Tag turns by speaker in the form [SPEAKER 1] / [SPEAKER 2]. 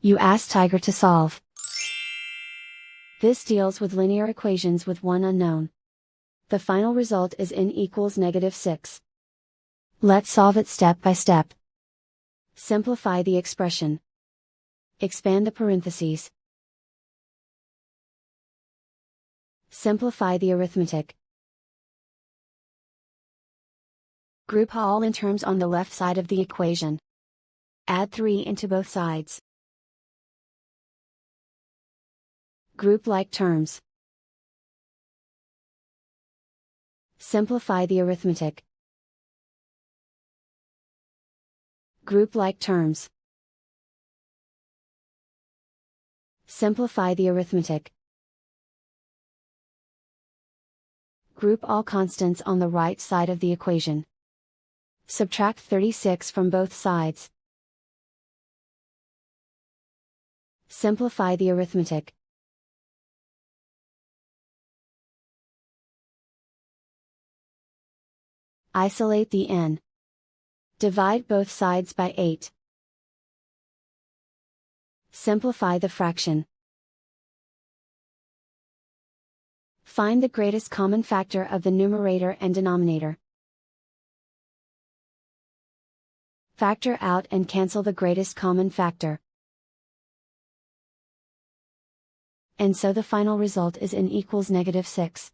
[SPEAKER 1] You ask Tiger to solve. This deals with linear equations with one unknown. The final result is n equals -6. Let's solve it step by step. Simplify the expression. Expand the parentheses. Simplify the arithmetic. Group all in terms on the left side of the equation. Add 3 into both sides. Group like terms. Simplify the arithmetic. Group like terms. Simplify the arithmetic. Group all constants on the right side of the equation. Subtract 36 from both sides. Simplify the arithmetic. Isolate the n. Divide both sides by 8. Simplify the fraction. Find the greatest common factor of the numerator and denominator. Factor out and cancel the greatest common factor. And so the final result is n equals -6.